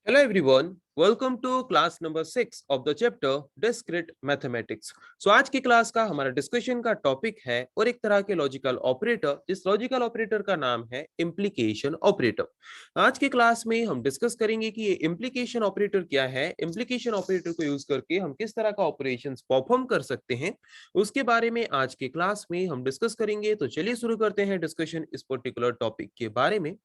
Hello everyone, welcome to class number 6 of the chapter Discrete Mathematics. So आज की class का हमारा discussion का टॉपिक है और एक तरह के लॉजिकल ऑपरेटर। इस लॉजिकल ऑपरेटर का नाम है इम्प्लीकेशन ऑपरेटर। आज की क्लास में हम डिस्कस करेंगे कि ये इम्प्लीकेशन ऑपरेटर क्या है, इम्प्लीकेशन ऑपरेटर को यूज करके हम किस तरह का ऑपरेशंस परफॉर्म कर सकते हैं, उसके बारे में आज की क्लास में हम डिस्कस करेंगे। तो चलिए शुरू करते हैं डिस्कशन इस पर्टिकुलर टॉपिक के बारे में।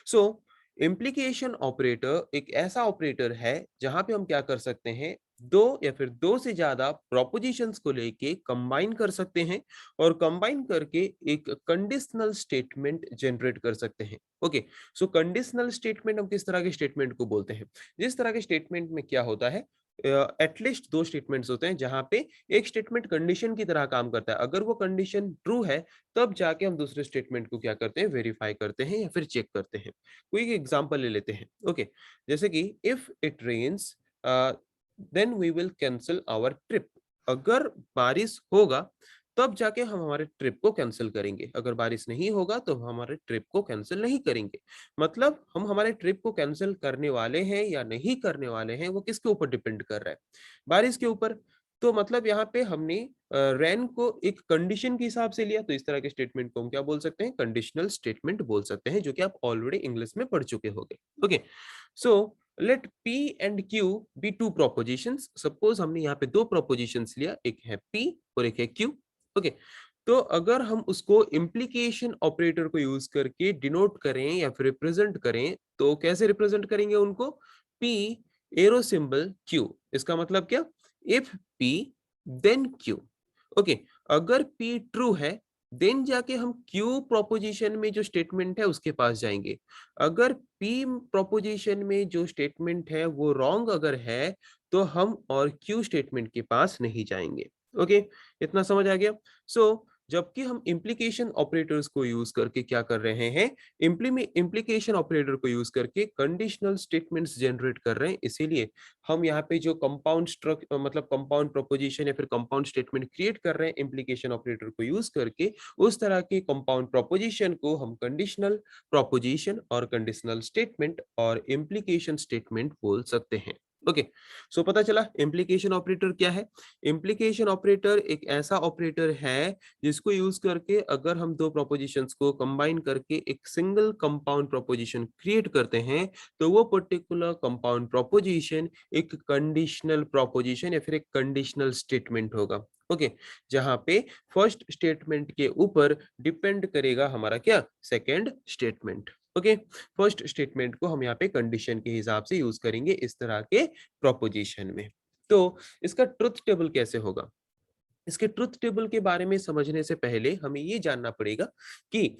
सो इम्प्लीकेशन ऑपरेटर एक ऐसा ऑपरेटर है जहां पे हम क्या कर सकते हैं, दो या फिर दो से ज्यादा प्रोपोजिशंस को लेके कंबाइन कर सकते हैं और कंबाइन करके एक कंडीशनल स्टेटमेंट जनरेट कर सकते हैं। ओके, सो कंडीशनल स्टेटमेंट हम किस तरह के स्टेटमेंट को बोलते हैं? जिस तरह के स्टेटमेंट में क्या होता है, एटलीस्ट दो स्टेटमेंट्स होते हैं जहां पे एक स्टेटमेंट कंडीशन की तरह काम करता है। अगर वो कंडीशन ट्रू है तब जाके हम दूसरे स्टेटमेंट को क्या करते हैं, वेरीफाई करते हैं या फिर चेक करते हैं। कोई एक एग्जांपल ले लेते हैं। ओके, जैसे कि if it rains then we will cancel our trip. अगर बारिश होगा तब जाके हम हमारे ट्रिप को कैंसिल करेंगे, अगर बारिश नहीं होगा तो हम हमारे ट्रिप को कैंसिल नहीं करेंगे। मतलब हम हमारे ट्रिप को कैंसिल करने वाले हैं या नहीं करने वाले हैं वो किसके ऊपर डिपेंड कर रहा है, बारिश के ऊपर। तो मतलब यहाँ पे हमने रैन को एक कंडीशन के हिसाब से लिया, तो इस तरह के स्टेटमेंट को हम क्या बोल सकते हैं, कंडीशनल स्टेटमेंट बोल सकते हैं, जो कि आप ऑलरेडी इंग्लिश में पढ़ चुके होंगे। Okay, so let P and Q be two propositions. Suppose हमने यहाँ पे दो प्रोपोजिशंस लिया, एक है P और एक है Q। ओके, तो अगर हम उसको इम्प्लीकेशन ऑपरेटर को यूज करके डिनोट करें या फिर रिप्रेजेंट करें, तो कैसे रिप्रेजेंट करेंगे उनको? P arrow symbol Q। इसका मतलब क्या? If P then Q। Okay, अगर P ट्रू है देन जाके हम Q प्रोपोजिशन में जो स्टेटमेंट है उसके पास जाएंगे। अगर P प्रोपोजिशन में जो स्टेटमेंट है वो रॉन्ग अगर है तो हम और Q स्टेटमेंट के पास नहीं जाएंगे। ओके, इतना समझ आ गया? सो जबकि हम इम्प्लीकेशन ऑपरेटर्स को यूज करके क्या कर रहे हैं, इम्प्लीकेशन ऑपरेटर को यूज करके कंडीशनल स्टेटमेंट्स जनरेट कर रहे हैं। इसीलिए हम यहाँ पे जो कंपाउंड मतलब कंपाउंड प्रोपोजिशन या फिर कंपाउंड स्टेटमेंट क्रिएट कर रहे हैं इम्प्लीकेशन ऑपरेटर को यूज करके, उस तरह के कंपाउंड प्रोपोजिशन को हम कंडीशनल प्रोपोजिशन और कंडीशनल स्टेटमेंट और इम्प्लीकेशन स्टेटमेंट बोल सकते हैं। ओके, सो पता चला इम्प्लीकेशन ऑपरेटर क्या है। इम्प्लीकेशन ऑपरेटर एक ऐसा ऑपरेटर है जिसको यूज करके अगर हम दो प्रोपोजिशंस को कंबाइन करके एक सिंगल कंपाउंड प्रोपोजिशन क्रिएट करते हैं, तो वो पर्टिकुलर कंपाउंड प्रोपोजिशन एक कंडीशनल प्रोपोजिशन या फिर एक कंडीशनल स्टेटमेंट होगा। ओके, जहां पे फर्स्ट स्टेटमेंट के ऊपर डिपेंड करेगा हमारा क्या, second statement. Okay, first statement को हम यहाँ पे कंडीशन के हिसाब से यूज करेंगे इस तरह के प्रोपोजिशन में। तो इसका ट्रुथ टेबल कैसे होगा? इसके ट्रुथ टेबल के बारे में समझने से पहले हमें ये जानना पड़ेगा कि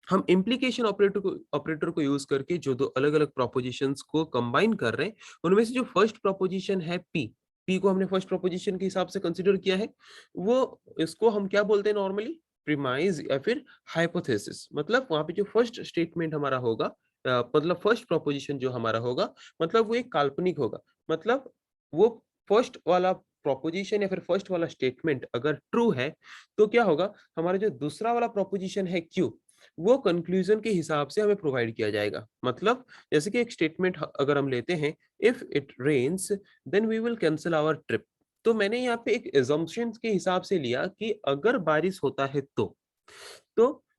हम इम्प्लीकेशन ऑपरेटर को यूज करके जो दो अलग अलग प्रोपोजिशंस को कंबाइन कर रहे हैं, उनमें से जो फर्स्ट प्रोपोजिशन है पी को हमने फर्स्ट प्रोपोजिशन के हिसाब से कंसीडर किया है। वो इसको हम क्या बोलते हैं नॉर्मली, प्रीमाइज या फिर हाइपोथेसिस। मतलब वहां पे जो फर्स्ट स्टेटमेंट हमारा होगा, मतलब फर्स्ट प्रोपोजिशन जो हमारा होगा, मतलब वो एक काल्पनिक होगा। मतलब वो फर्स्ट वाला प्रोपोजिशन या फिर फर्स्ट वाला स्टेटमेंट अगर ट्रू है तो क्या होगा, हमारा जो दूसरा वाला प्रोपोजिशन है क्यू, वो कंक्लूजन के हिसाब से हमें प्रोवाइड किया जाएगा। मतलब जैसे कि एक स्टेटमेंट अगर हम लेते हैं, if it rains then we will cancel our trip. तो मैंने यहाँ पे एक एजम्पशन के हिसाब से लिया कि अगर बारिश होता है तो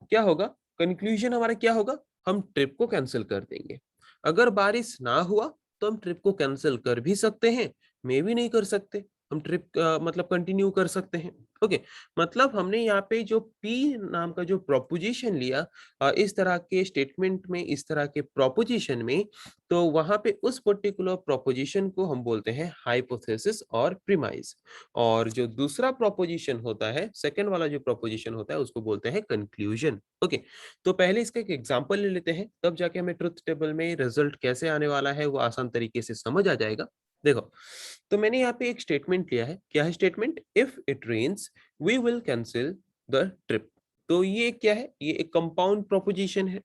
क्या होगा, कंक्लूजन हमारा क्या होगा, हम ट्रिप को कैंसिल कर देंगे। अगर बारिश ना हुआ तो हम ट्रिप को कैंसिल कर भी सकते हैं, मे भी नहीं कर सकते, हम ट्रिप मतलब कंटिन्यू कर सकते हैं। ओके, मतलब हमने यहाँ पे जो पी नाम का जो प्रोपोजिशन लिया इस तरह के स्टेटमेंट में, इस तरह के प्रोपोजिशन में, तो वहां पे उस पर्टिकुलर प्रोपोजिशन को हम बोलते हैं हाइपोथेसिस और प्रीमाइज। और जो दूसरा प्रोपोजिशन होता है, सेकंड वाला जो प्रोपोजिशन होता है, उसको बोलते हैं कंक्लूजन। ओके, तो पहले इसका एक एग्जांपल ले लेते हैं, तब जाके हमें ट्रुथ टेबल में रिजल्ट कैसे आने वाला है वो आसान तरीके से समझ आ जाएगा। देखो, तो मैंने यहाँ पे एक स्टेटमेंट लिया है। क्या है statement? If it rains we will cancel the trip. तो ये क्या है, ये एक कंपाउंड प्रोपोजिशन है।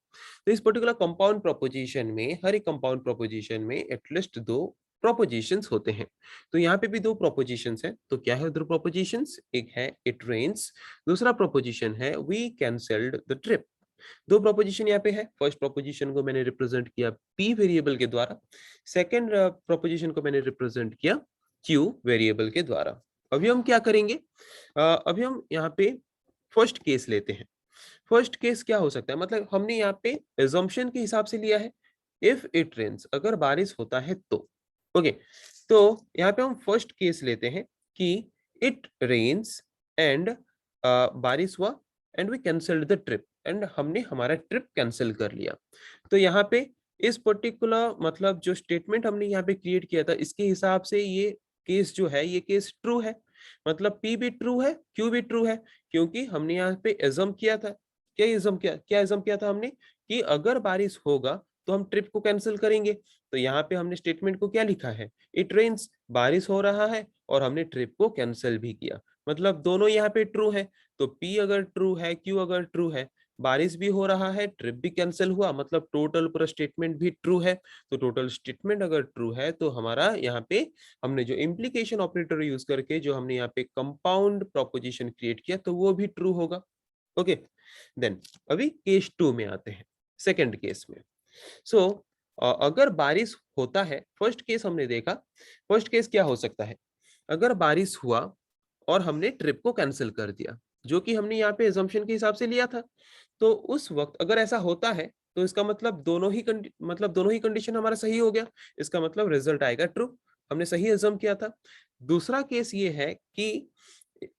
तो इस पर्टिकुलर कंपाउंड प्रोपोजिशन में, हर एक कंपाउंड प्रोपोजिशन में एटलीस्ट दो प्रोपोजिशंस होते हैं। तो यहाँ पे भी दो प्रोपोजिशंस हैं। तो क्या है दो प्रोपोजिशंस? एक है इट रेन्स, दूसरा प्रोपोजिशन है वी कैंसल्ड द ट्रिप। दो प्रोपोजिशन यहाँ पे है। फर्स्ट प्रोपोजिशन को मैंने रिप्रेजेंट किया p वेरिएबल के द्वारा, सेकंड प्रोपोजिशन को मैंने रिप्रेजेंट किया q वेरिएबल के द्वारा। अभी हम क्या करेंगे, अभी हम यहाँ पे फर्स्ट केस लेते हैं। फर्स्ट केस क्या हो सकता है, मतलब हमने यहाँ पे एजम्पशन के हिसाब से लिया है, इफ इट रेन्स, अगर बारिश होता है तो। ओके, तो यहाँ पे हम फर्स्ट केस लेते हैं कि इट रेन्स एंड बारिश हुआ and we cancelled the trip, and हमने हमारा ट्रिप कैंसिल कर लिया। तो यहाँ पे इस पर्टिकुलर मतलब जो स्टेटमेंट हमने यहाँ पे क्रिएट किया था, इसके हिसाब से ये केस जो है, ये केस ट्रू है, मतलब P भी ट्रू है, Q भी ट्रू है, क्योंकि हमने यहाँ पे एजम किया था। क्या एजम किया था हमने, कि अगर बारिश होगा तो हम ट्रिप को कैंसिल करेंगे। तो यहाँ पे हमने स्टेटमेंट को क्या लिखा है, इट रेन्स, बारिश हो रहा है और हमने ट्रिप को कैंसिल भी किया, मतलब दोनों यहाँ पे ट्रू है। तो P अगर ट्रू है, Q अगर ट्रू है, बारिश भी हो रहा है, ट्रिप भी कैंसिल हुआ, मतलब टोटल पूरा स्टेटमेंट भी ट्रू है। तो टोटल स्टेटमेंट अगर ट्रू है तो हमारा यहाँ पे हमने जो इम्प्लीकेशन ऑपरेटर यूज करके जो हमने यहाँ पे कंपाउंड प्रोपोजिशन क्रिएट किया, तो वो भी ट्रू होगा। ओके, देन अभी केस 2 में आते हैं, सेकंड केस में। सो अगर बारिश होता है, फर्स्ट केस हमने देखा, फर्स्ट केस क्या हो सकता है, अगर बारिश हुआ और हमने ट्रिप को कैंसिल कर दिया, जो कि हमने यहाँ पे एजम्पशन के हिसाब से लिया था। तो उस वक्त अगर ऐसा होता है तो इसका मतलब दोनों ही कंडीशन हमारा सही हो गया, इसका मतलब रिजल्ट आएगा ट्रू, हमने सही एजम किया था। दूसरा केस ये है कि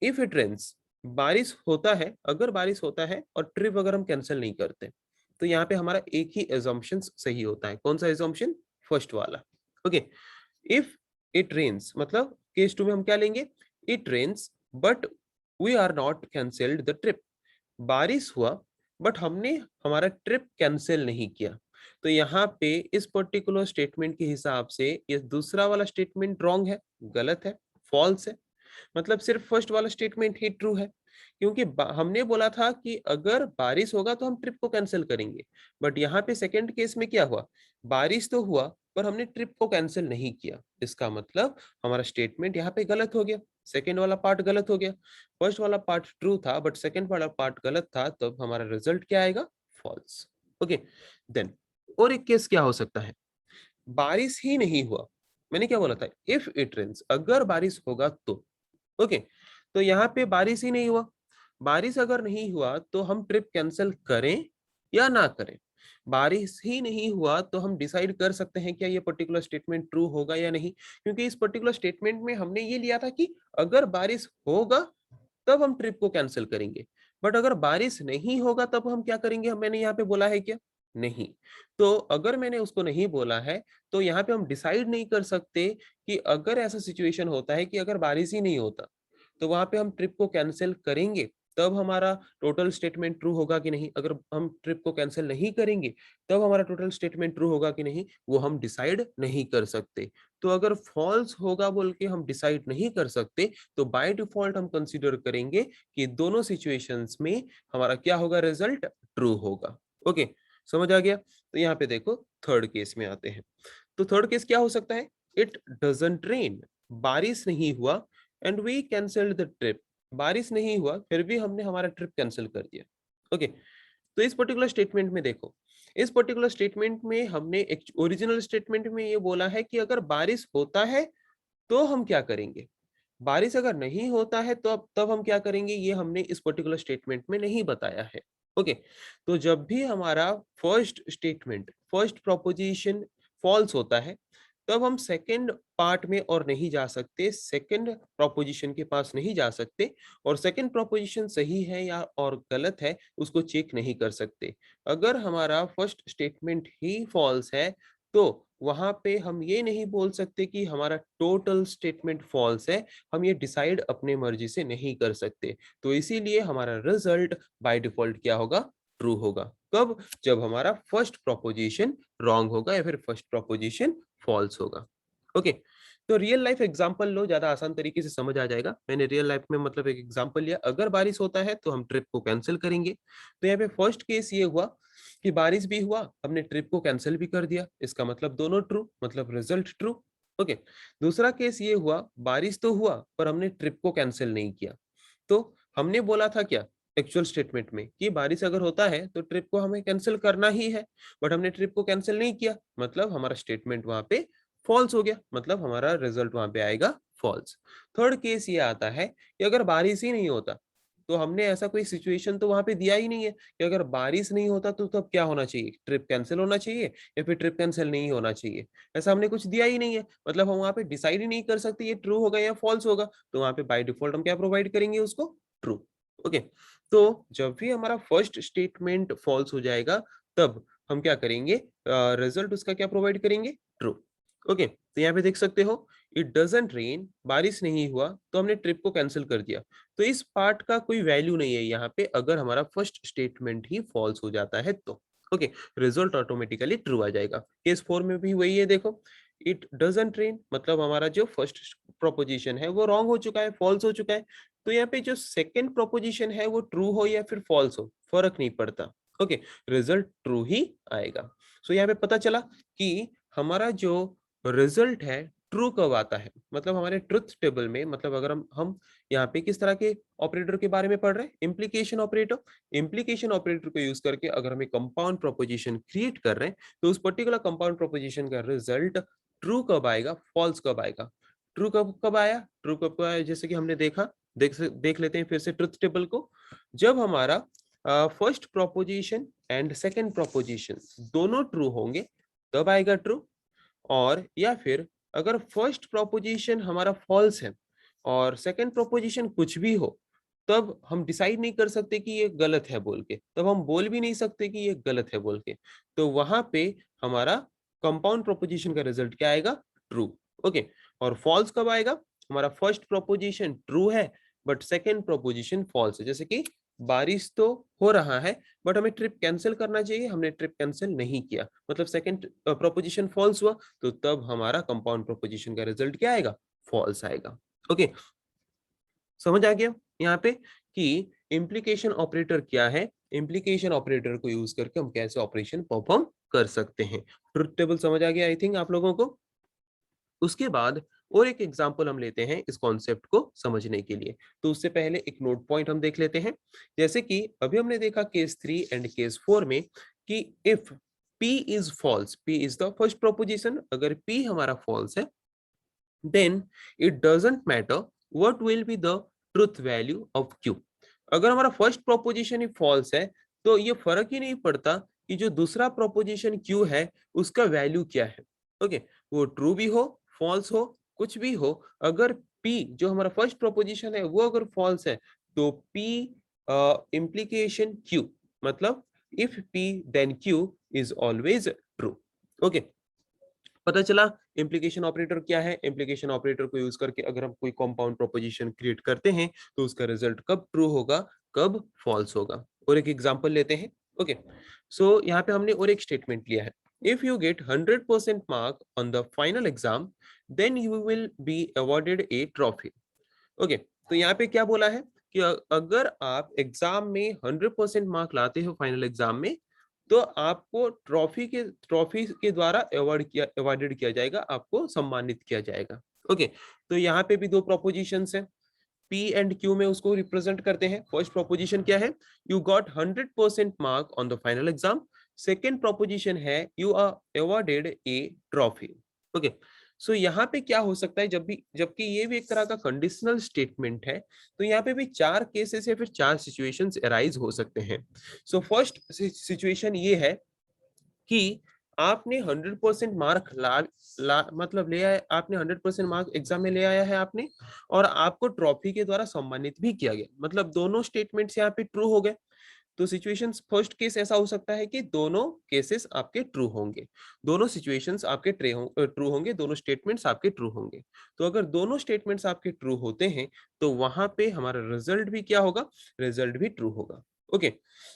इफ इट रेन्स, बारिश होता है, अगर बारिश होता है और ट्रिप अगर हम कैंसिल नहीं करते, तो यहाँ पे हमारा एक ही एजम्पशन सही होता है। कौन सा एजम्पशन, फर्स्ट वाला। ओके, इफ इट रेन्स, मतलब केस 2 में हम क्या लेंगे, it rains but we are not cancelled the trip, बारिश हुआ बट हमने हमारा ट्रिप कैंसिल नहीं किया। तो यहाँ पे इस पर्टिकुलर स्टेटमेंट के हिसाब से ये दूसरा वाला स्टेटमेंट रॉन्ग है, गलत है, फॉल्स है, मतलब सिर्फ फर्स्ट वाला स्टेटमेंट ही ट्रू है, क्योंकि हमने बोला था कि अगर बारिश होगा तो हम ट्रिप को कैंसिल करेंगे। बट यहाँ पे सेकंड केस में क्या हुआ, बारिश तो हुआ पर हमने ट्रिप को कैंसिल नहीं किया, इसका मतलब हमारा स्टेटमेंट यहाँ पे गलत हो गया, सेकंड वाला पार्ट गलत हो गया। फर्स्ट वाला पार्ट ट्रू था बट सेकंड वाला पार्ट गलत था, तो हमारा रिजल्ट क्या आएगा, फॉल्स। ओके, देन और एक केस क्या हो सकता है, बारिश ही नहीं हुआ, मैंने क्या बोला था, इफ इट रेन्स, अगर बारिश होगा तो। ओके, तो यहाँ पे बारिश ही नहीं हुआ, बारिश अगर नहीं हुआ तो हम ट्रिप कैंसिल करें या ना करें। बारिश ही नहीं हुआ तो हम डिसाइड कर सकते हैं क्या ये पर्टिकुलर स्टेटमेंट ट्रू होगा या नहीं, क्योंकि इस पर्टिकुलर स्टेटमेंट में हमने ये लिया था कि अगर बारिश होगा तब हम ट्रिप को कैंसिल करेंगे, बट अगर बारिश नहीं होगा तब हम क्या करेंगे, मैंने यहाँ पे बोला है क्या, नहीं। तो अगर मैंने उसको नहीं बोला है तो यहाँ पे हम डिसाइड नहीं कर सकते कि अगर ऐसा सिचुएशन होता है कि अगर बारिश ही नहीं होता तो वहां पे हम ट्रिप को कैंसिल करेंगे, तब हमारा टोटल स्टेटमेंट ट्रू होगा कि नहीं, अगर हम ट्रिप को कैंसिल नहीं करेंगे तब हमारा टोटल स्टेटमेंट ट्रू होगा कि नहीं, वो हम डिसाइड नहीं कर सकते। तो अगर फॉल्स होगा बोल के हम डिसाइड नहीं कर सकते, तो बाय डिफॉल्ट हम कंसीडर करेंगे कि दोनों सिचुएशंस में हमारा क्या होगा, रिजल्ट ट्रू होगा। ओके, समझ आ गया। तो यहाँ पे देखो थर्ड केस में आते हैं। तो थर्ड केस क्या हो सकता है, इट डजंट रेन, बारिश नहीं हुआ and we cancelled the trip, बारिश नहीं हुआ फिर भी हमने हमारा ट्रिप कैंसिल कर दिया। ओके, तो इस पर्टिकुलर स्टेटमेंट में देखो, इस पर्टिकुलर स्टेटमेंट में हमने एक ओरिजिनल स्टेटमेंट में ये बोला है कि अगर बारिश होता है तो हम क्या करेंगे, बारिश अगर नहीं होता है तो अब तब हम क्या करेंगे, ये हमने इस पर्टिकुलर स्टेटमेंट में नहीं बताया है। ओके, तो जब भी हमारा first statement, first proposition false होता है, तब हम सेकंड पार्ट में और नहीं जा सकते, सेकंड प्रोपोजिशन के पास नहीं जा सकते, और सेकंड प्रोपोजिशन सही है या और गलत है उसको चेक नहीं कर सकते। अगर हमारा फर्स्ट स्टेटमेंट ही फॉल्स है तो वहां पे हम ये नहीं बोल सकते कि हमारा टोटल स्टेटमेंट फॉल्स है, हम ये डिसाइड अपने मर्जी से नहीं कर सकते। तो इसीलिए हमारा रिजल्ट बाय डिफॉल्ट क्या होगा, ट्रू होगा। कब, जब हमारा फर्स्ट प्रोपोजिशन रॉन्ग होगा या फिर फर्स्ट प्रोपोजिशन फॉल्स होगा। ओके, तो रियल लाइफ एग्जांपल लो, ज्यादा आसान तरीके से समझ आ जाएगा। मैंने रियल लाइफ में मतलब एक एग्जांपल लिया, अगर बारिश होता है तो हम ट्रिप को कैंसिल करेंगे। तो यहाँ पे फर्स्ट केस ये हुआ कि बारिश भी हुआ, हमने ट्रिप को कैंसिल भी कर दिया, इसका मतलब दोनों ट्रू, मतलब रिजल्ट ट्रू। ओके, दूसरा केस ये हुआ, बारिश तो हुआ पर हमने ट्रिप को कैंसिल नहीं किया। तो हमने बोला था क्या, एक्चुअल स्टेटमेंट में कि बारिश अगर होता है तो ट्रिप को हमें कैंसिल करना ही है, बट हमने ट्रिप को कैंसिल नहीं किया, मतलब हमारा स्टेटमेंट वहां पे फॉल्स हो गया, मतलब हमारा रिजल्ट वहां पे आएगा फॉल्स। थर्ड केस ये आता है कि अगर बारिश ही नहीं होता, तो हमने ऐसा कोई सिचुएशन तो वहां पे दिया ही नहीं है कि अगर बारिश नहीं होता तो तब क्या होना चाहिए, ट्रिप कैंसिल होना चाहिए या फिर ट्रिप कैंसिल नहीं होना चाहिए। ऐसा हमने कुछ दिया ही नहीं है, मतलब हम वहां पे डिसाइड ही नहीं कर सकते ये ट्रू होगा या फॉल्स होगा। तो वहां पे बाय डिफॉल्ट हम क्या प्रोवाइड करेंगे उसको, ट्रू। ओके, तो जब भी हमारा फर्स्ट स्टेटमेंट फॉल्स हो जाएगा, तब हम क्या करेंगे, रिजल्ट उसका क्या प्रोवाइड करेंगे, ट्रू। ओके, तो यहाँ पे देख सकते हो, इट डजंट रेन, बारिश नहीं हुआ, तो हमने ट्रिप को कैंसिल कर दिया। तो इस पार्ट का कोई वैल्यू नहीं है यहाँ पे, अगर हमारा फर्स्ट स्टेटमेंट ही फॉल्स हो जाता है तो। ओके, रिजल्ट ऑटोमेटिकली ट्रू आ जाएगा। केस 4 में भी वही है, देखो, इट डजंट रेन, मतलब हमारा जो फर्स्ट प्रोपोजिशन है वो रॉन्ग हो चुका है, फॉल्स हो चुका है। तो यहाँ पे जो सेकंड प्रोपोजिशन है वो ट्रू हो या फिर फॉल्स हो, फर्क नहीं पड़ता। ओके, रिजल्ट ट्रू ही आएगा। सो यहाँ पे पता चला कि हमारा जो रिजल्ट है ट्रू कब आता है, मतलब हमारे ट्रुथ टेबल में, मतलब अगर हम यहाँ पे किस तरह के ऑपरेटर के बारे में पढ़ रहे हैं, इम्प्लीकेशन ऑपरेटर। इम्प्लीकेशन ऑपरेटर को यूज करके अगर हम एक कंपाउंड प्रोपोजिशन क्रिएट कर रहे हैं, तो उस पर्टिकुलर कंपाउंड प्रोपोजिशन का रिजल्ट ट्रू कब आएगा, फॉल्स कब आएगा। ट्रू कब कब आया, ट्रू कब आया, जैसे कि हमने देखा, देख लेते हैं फिर से ट्रुथ टेबल को। जब हमारा first proposition and second proposition दोनों ट्रू होंगे, तब आएगा ट्रू। और या फिर अगर फर्स्ट प्रोपोजिशन हमारा फॉल्स है और सेकंड प्रोपोजिशन कुछ भी हो, तब हम डिसाइड नहीं कर सकते कि ये गलत है बोल के, तब हम बोल भी नहीं सकते कि ये गलत है बोल के। तो वहां पे हमारा कंपाउंड प्रोपोजिशन का रिजल्ट क्या आएगा, ट्रू। ओके, और फॉल्स कब आएगा, हमारा फर्स्ट प्रोपोजिशन ट्रू है बट सेकंड प्रोपोजिशन फॉल्स है, जैसे कि बारिश तो हो रहा है बट हमें ट्रिप कैंसिल करना चाहिए, हमने ट्रिप कैंसिल नहीं किया, मतलब सेकंड प्रोपोजिशन फॉल्स हुआ, तो तब हमारा कंपाउंड प्रोपोजिशन का रिजल्ट क्या आएगा, फॉल्स आएगा। ओके, समझ आ गया यहाँ पे कि इम्प्लीकेशन ऑपरेटर क्या है, इम्प्लीकेशन ऑपरेटर को यूज करके हम कैसे ऑपरेशन परफॉर्म कर सकते हैं। ट्रुथ टेबल समझ आ गया आई थिंक आप लोगों को। उसके बाद और एक एग्जांपल हम लेते हैं इस कॉन्सेप्ट को समझने के लिए। तो उससे पहले एक नोट पॉइंट हम देख लेते हैं। जैसे कि अभी हमने देखा केस 3 एंड केस 4 में कि if P is false, P is the first proposition, अगर P हमारा फॉल्स है, then it doesn't matter what will be the truth value of Q। अगर हमारा फर्स्ट प्रोपोजिशन ही फॉल्स है, तो ये फर्क ही नहीं पड़ता कि जो दूसरा प्रोपोजिशन Q है उसका वैल्यू क्या है। ओके, वो ट्रू भी हो, फॉल्स हो, कुछ भी हो, अगर P जो हमारा फर्स्ट प्रोपोजिशन है वो अगर फॉल्स है, तो P इम्प्लीकेशन Q, मतलब if P then Q is always true. Okay, पता चला इम्प्लीकेशन ऑपरेटर क्या है। इम्प्लीकेशन ऑपरेटर को यूज करके अगर हम कोई कंपाउंड प्रोपोजिशन क्रिएट करते हैं, तो उसका रिजल्ट कब ट्रू होगा, कब फॉल्स होगा। और एक एग्जांपल लेते हैं। ओके, सो यहाँ पे हमने और एक स्टेटमेंट लिया है, if you get 100% mark on the final exam, then you will be awarded a trophy. Okay, तो यहाँ पे क्या बोला है कि अगर आप एग्जाम में 100% मार्क लाते हो फाइनल एग्जाम में, तो आपको ट्रॉफी के द्वारा अवॉर्डेड किया जाएगा, आपको सम्मानित किया जाएगा। ओके, तो यहाँ पे भी दो प्रोपोजिशंस हैं, P एंड Q में उसको रिप्रेजेंट करते हैं। फर्स्ट प्रोपोजिशन क्या है, you got 100% mark on the final exam. Second proposition है you are awarded a trophy. Okay, so यहाँ पे क्या हो सकता है, जबकि ये भी एक तरह का कंडीशनल स्टेटमेंट है, तो यहाँ पे भी चार केसेस या फिर चार सिचुएशंस अराइज हो सकते हैं। सो फर्स्ट सिचुएशन ये है कि आपने 100% मार्क मतलब ले आए, आपने 100% मार्क एग्जाम में ले आया है आपने, और आपको ट्रॉफी के द्वारा सम्मानित भी किया गया, मतलब दोनों स्टेटमेंट्स यहाँ पे ट्रू हो गए। तो सिचुएशन फर्स्ट केस ऐसा हो सकता है कि दोनों केसेस आपके ट्रू होंगे, दोनों सिचुएशंस आपके ट्रू होंगे, दोनों स्टेटमेंट्स आपके ट्रू होंगे। तो अगर दोनों स्टेटमेंट्स आपके ट्रू होते हैं, तो वहां पे हमारा रिजल्ट भी क्या होगा, रिजल्ट भी ट्रू होगा। ओके,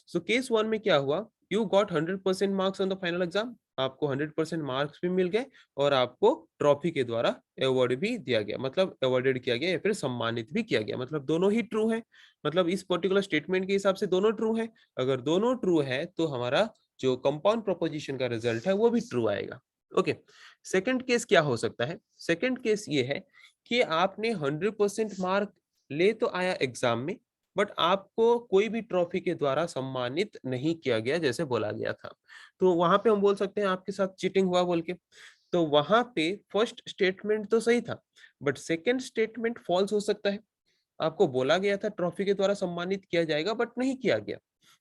सो केस 1 में क्या हुआ, you got 100% marks on the final exam, आपको 100% मार्क्स भी मिल गए और आपको ट्रॉफी के द्वारा अवार्ड भी दिया गया, मतलब अवार्डेड किया गया या फिर सम्मानित भी किया गया, मतलब दोनों ही ट्रू है। मतलब इस पर्टिकुलर स्टेटमेंट के हिसाब से दोनों ट्रू है। अगर दोनों ट्रू है तो हमारा जो कंपाउंड प्रोपोजिशन का रिजल्ट है वो भी ट्रू आएगा। ओके, सेकंड केस क्या हो सकता है, सेकंड केस ये है कि आपने 100% मार्क ले तो आया एग्जाम में, बट आपको कोई भी ट्रॉफी के द्वारा सम्मानित नहीं किया गया जैसे बोला गया था। तो वहां पे हम बोल सकते हैं आपके साथ चीटिंग हुआ बोल के। तो वहां पे फर्स्ट स्टेटमेंट तो सही था, बट सेकंड स्टेटमेंट फॉल्स हो सकता है। आपको बोला गया था ट्रॉफी के द्वारा सम्मानित किया जाएगा, बट नहीं किया गया।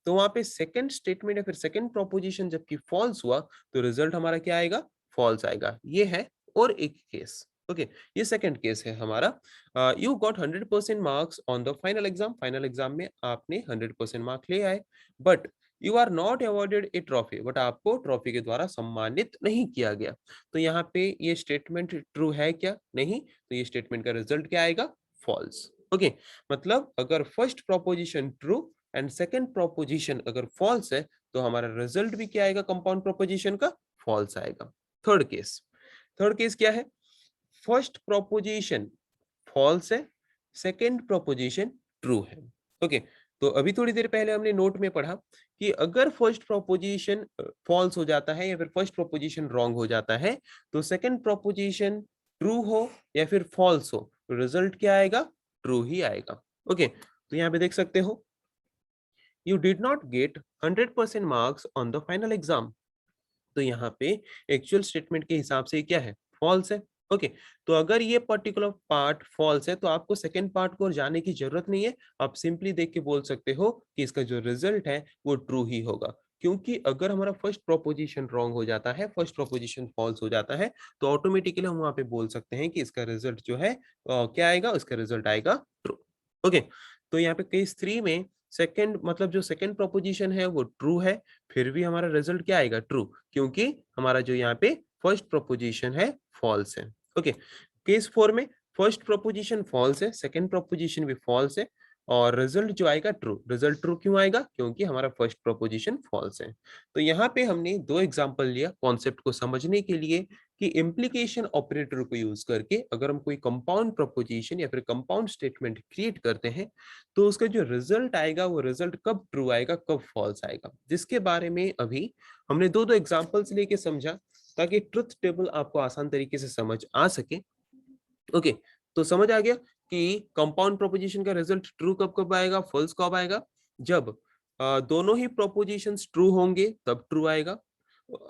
तो वहां पे सेकंड स्टेटमेंट या फिर सेकंड प्रोपोजिशन जबकि फॉल्स हुआ, तो रिजल्ट हमारा क्या आएगा? फॉल्स आएगा। ये है और एक केस। ओके, ये सेकंड केस है हमारा। You got 100% marks on the final exam. Final exam में आपने 100% मार्क ले आए, but you are not awarded a trophy. But आपको ट्रॉफी के द्वारा सम्मानित नहीं किया गया। तो यहाँ पे ये स्टेटमेंट ट्रू है क्या? नहीं। तो ये स्टेटमेंट का रिजल्ट क्या आएगा? फॉल्स। ओके, मतलब अगर first proposition true and second proposition अगर फॉल्स है, तो हमारा रिजल्ट भी क्या आएगा? कंपाउंड प्रोपोजिशन का फॉल्स आएगा। थर्ड केस, थर्ड केस क्या है? फर्स्ट प्रोपोजिशन फॉल्स है, सेकंड प्रोपोजिशन ट्रू है। ओके, तो अभी थोड़ी देर पहले हमने नोट में पढ़ा कि अगर फर्स्ट प्रोपोजिशन फॉल्स हो जाता है या फिर फर्स्ट प्रोपोजिशन रॉन्ग हो जाता है, तो सेकंड प्रोपोजिशन ट्रू हो या फिर फॉल्स हो, तो रिजल्ट क्या आएगा? ट्रू ही आएगा। ओके, तो यहाँ पे देख सकते हो, you did not gate 100% marks on the final exam. तो यहाँ पे एक्चुअल स्टेटमेंट के हिसाब से क्या है? फॉल्स है। ओके, तो अगर ये पर्टिकुलर पार्ट फॉल्स है, तो आपको सेकंड पार्ट को और जाने की जरूरत नहीं है। आप सिंपली देख के बोल सकते हो कि इसका जो रिजल्ट है वो ट्रू ही होगा। क्योंकि अगर हमारा फर्स्ट प्रोपोजिशन रॉन्ग हो जाता है, फर्स्ट प्रोपोजिशन फॉल्स हो जाता है, तो ऑटोमेटिकली हम वहां पे बोल सकते हैं कि इसका रिजल्ट जो है क्या आएगा? इसका रिजल्ट आएगा ट्रू। ओके, तो यहाँ पे केस 3 में सेकंड मतलब जो सेकंड प्रोपोजिशन है वो ट्रू है, फिर भी हमारा रिजल्ट क्या आएगा? ट्रू, क्योंकि हमारा जो यहाँ पे फर्स्ट प्रोपोजिशन है फॉल्स है। ओके, केस 4 में फर्स्ट प्रोपोजिशन फॉल्स है, सेकंड प्रोपोजिशन भी फॉल्स है, और रिजल्ट जो आएगा ट्रू। रिजल्ट ट्रू क्यों आएगा? क्योंकि हमारा फर्स्ट प्रोपोजिशन फॉल्स है। तो यहाँ पे हमने दो एग्जांपल लिया कॉन्सेप्ट को समझने के लिए कि इम्प्लीकेशन ऑपरेटर को यूज करके अगर हम कोई कंपाउंड प्रोपोजिशन या फिर कंपाउंड स्टेटमेंट क्रिएट करते हैं, तो उसका जो रिजल्ट आएगा वो रिजल्ट कब ट्रू आएगा, कब फॉल्स आएगा, जिसके बारे में अभी हमने दो दो एग्जांपल्स लेके समझा, ताकि ट्रुथ टेबल आपको आसान तरीके से समझ आ सके। ओके, तो समझ आ गया कि कंपाउंड प्रोपोजिशन का रिजल्ट ट्रू कब कब आएगा, फॉल्स कब आएगा? जब दोनों ही प्रोपोजिशंस ट्रू होंगे तब ट्रू आएगा।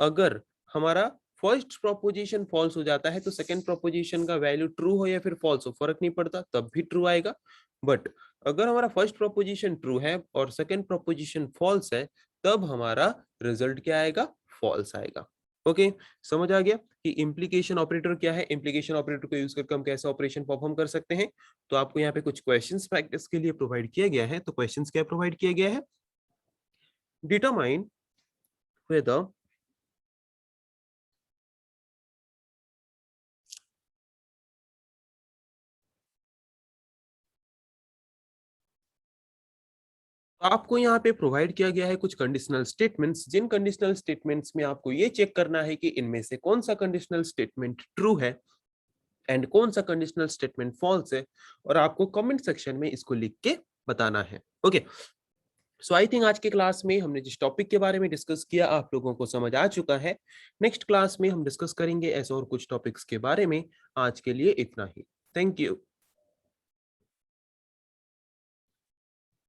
अगर हमारा फर्स्ट प्रोपोजिशन फॉल्स हो जाता है, तो सेकंड प्रोपोजिशन का वैल्यू ट्रू हो या फिर फॉल्स हो फर्क नहीं पड़ता, तब भी ट्रू आएगा। बट अगर हमारा फर्स्ट प्रोपोजिशन ट्रू है और सेकंड प्रोपोजिशन फॉल्स है, तब हमारा रिजल्ट क्या आएगा? फॉल्स आएगा। ओके, समझ आ गया कि इम्प्लीकेशन ऑपरेटर क्या है, इम्प्लीकेशन ऑपरेटर को यूज करके हम कैसे ऑपरेशन परफॉर्म कर सकते हैं। तो आपको यहाँ पे कुछ क्वेश्चंस प्रैक्टिस के लिए प्रोवाइड किया गया है। तो क्वेश्चंस क्या प्रोवाइड किया गया है? डिटरमाइन whether आपको यहाँ पे प्रोवाइड किया गया है कुछ कंडीशनल स्टेटमेंट्स, जिन कंडीशनल स्टेटमेंट्स में आपको ये चेक करना है कि इनमें से कौन सा कंडीशनल स्टेटमेंट ट्रू है एंड कौन सा कंडीशनल स्टेटमेंट फॉल्स है, और आपको कमेंट सेक्शन में इसको लिख के बताना है। ओके, सो आई थिंक आज के क्लास में हमने जिस टॉपिक के बारे में डिस्कस किया आप लोगों को समझ आ चुका है। नेक्स्ट क्लास में हम डिस्कस करेंगे ऐसे और कुछ टॉपिक्स के बारे में। आज के लिए इतना ही। Thank you.